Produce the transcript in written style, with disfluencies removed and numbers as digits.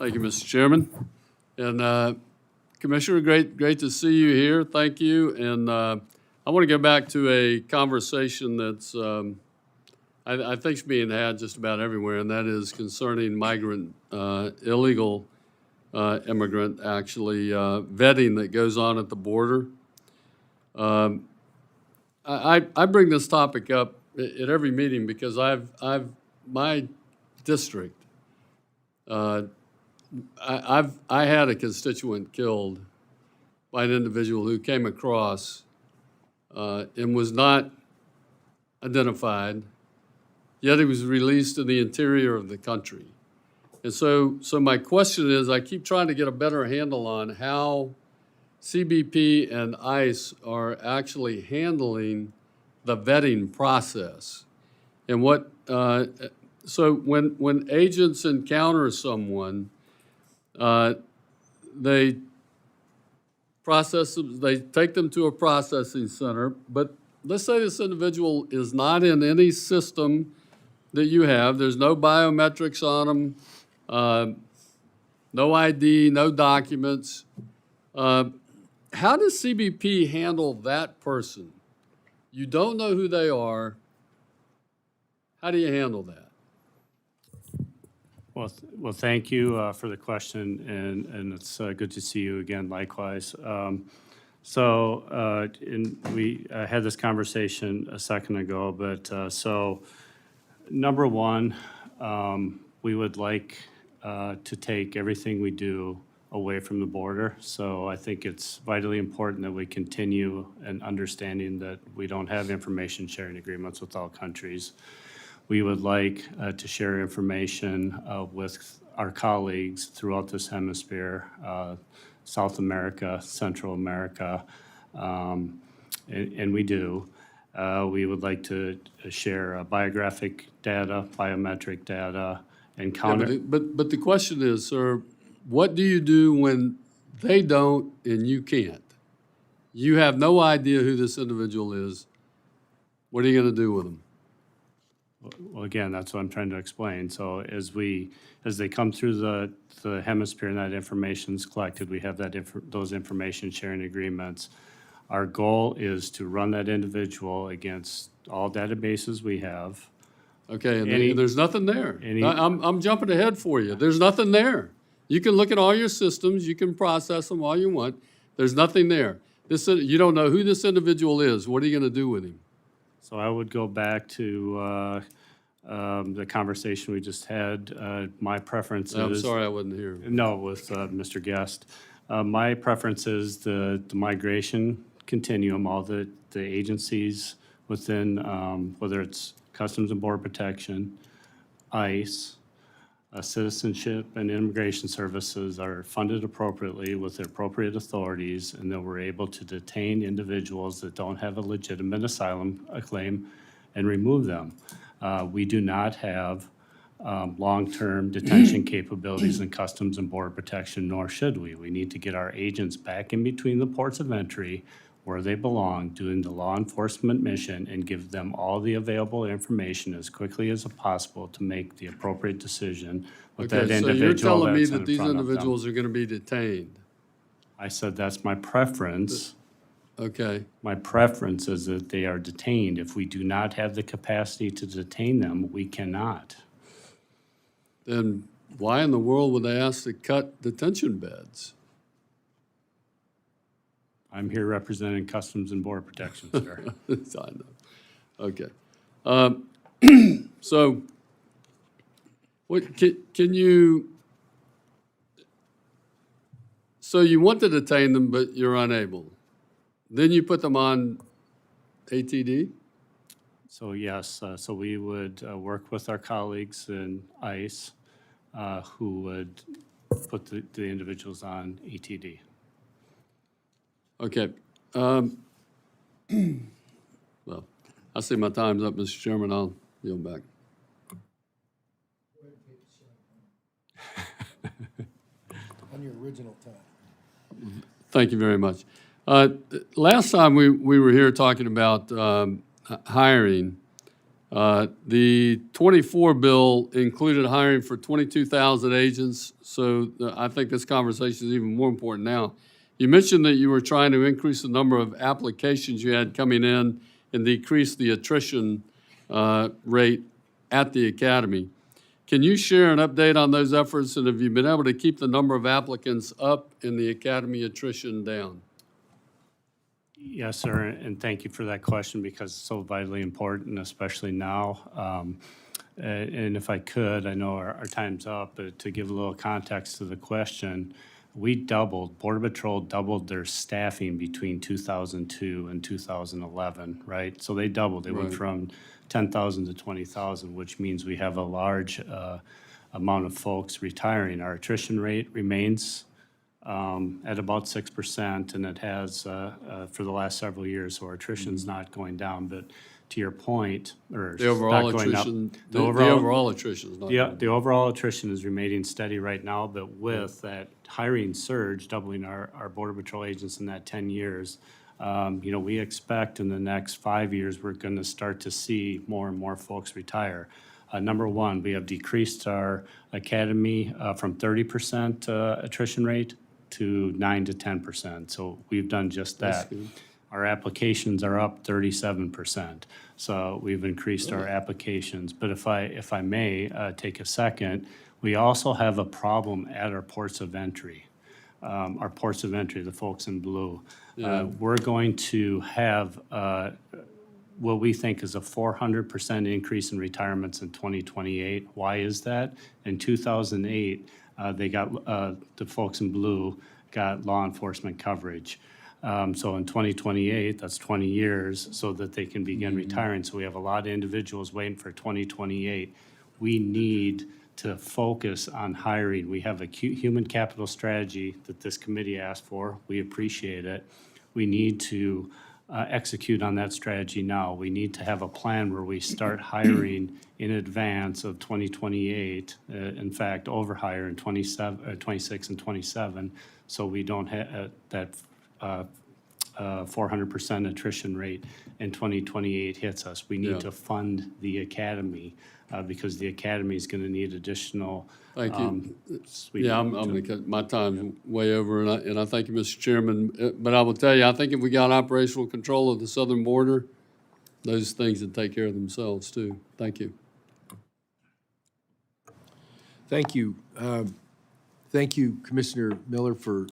Thank you, Mr. Chairman. And Commissioner, great to see you here. Thank you. And I want to go back to a conversation that's I think is being had just about everywhere, and that is concerning migrant, illegal immigrant, actually, vetting that goes on at the border. I bring this topic up at every meeting because my district, I had a constituent killed by an individual who came across and was not identified, yet he was released in the interior of the country. And so my question is, I keep trying to get a better handle on how CBP and ICE are actually handling the vetting process. And what, so when agents encounter someone, they process them, they take them to a processing center, but let's say this individual is not in any system that you have. There's no biometrics on them, no ID, no documents. How does CBP handle that person? You don't know who they are. How do you handle that? Well, thank you for the question, and it's good to see you again. Likewise. We had this conversation a second ago, but so number one, we would like to take everything we do away from the border. So I think it's vitally important that we continue an understanding that we don't have information sharing agreements with all countries. We would like to share information with our colleagues throughout this hemisphere, South America, Central America, and we do. We would like to share biographic data, biometric data, and counter. Yeah, but the question is, sir, what do you do when they don't and you can't? You have no idea who this individual is. What are you going to do with them? Well, again, that's what I'm trying to explain. So as they come through the hemisphere and that information is collected, we have those information sharing agreements. Our goal is to run that individual against all databases we have. Okay, and there's nothing there. I'm jumping ahead for you. There's nothing there. You can look at all your systems. You can process them all you want. There's nothing there. You don't know who this individual is. What are you going to do with him? So I would go back to the conversation we just had. My preference is... I'm sorry I wasn't here. No, with Mr. Guest. My preference is the migration continuum, all the agencies within, whether it's Customs and Border Protection, ICE, Citizenship and Immigration Services are funded appropriately with the appropriate authorities, and that we're able to detain individuals that don't have a legitimate asylum claim and remove them. We do not have long-term detention capabilities in Customs and Border Protection, nor should we. We need to get our agents back in between the ports of entry where they belong, doing the law enforcement mission, and give them all the available information as quickly as possible to make the appropriate decision with that individual. So you're telling me that's that in these front of them. individuals are going to be detained? I said that's my preference. Okay. My preference is that they are detained. If we do not have the capacity to detain them, we cannot. Then why in the world would they ask to cut detention beds? I'm here representing Customs and Border Protection, sir. I know. Okay. So, what can you? So you want to detain them, but you're unable. Then you put them on ATD? So yes, so we would work with our colleagues in ICE who would put the individuals on ETD. Okay. Well, I see my time's up, Mr. Chairman. I'll yield back. On your original time. Thank you very much. Last time we were here talking about hiring, The 24 bill included hiring for 22,000 agents, so I think this conversation is even more important now. You mentioned that you were trying to increase the number of applications you had coming in and decrease the attrition rate at the academy. Can you share an update on those efforts, and have you been able to keep the number of applicants up and the academy attrition down? Yes, sir, and thank you for that question because it's so vitally important, especially now. And if I could, I know our time's up, but to give a little context to the question, Border Patrol doubled their staffing between 2002 and 2011, right? So they doubled. They went Right. from 10,000 to 20,000, which means we have a large amount of folks retiring. Our attrition rate remains at about 6%, and it has for the last several years, so our attrition's not going down. But to your point, or The overall not going up. attrition, the overall attrition is not. Yeah, the overall attrition is remaining steady right now, but with that hiring surge, doubling our Border Patrol agents in that 10 years, we expect in the next 5 years, we're going to start to see more and more folks retire. Number one, we have decreased our academy from 30% attrition rate to 9 to 10%. So we've done just That's that. good. Our applications are up 37%. So we've increased our applications. But if I may take a second, we also have a problem at our ports of entry. Our ports of entry, the folks in blue. We're going to have what we think is a 400% increase in retirements in 2028. Why is that? In 2008, the folks in blue got law enforcement coverage. So in 2028, that's 20 years, so that they can begin retiring. So we have a lot of individuals waiting for 2028. We need to focus on hiring. We have a human capital strategy that this committee asked for. We appreciate it. We need to execute on that strategy now. We need to have a plan where we start hiring in advance of 2028. In fact, overhire in 26 and 27, so we don't have that 400% attrition rate in 2028 hits us. We need Yeah. to fund the academy because the academy is going to need additional. Thank you. we- Yeah, I'm going to cut, my time's way over, and I thank you, Mr. Chairman. But I will tell you, I think if we got operational control of the southern border, those things would take care of themselves too. Thank you. Thank you. Thank you, Commissioner Miller, for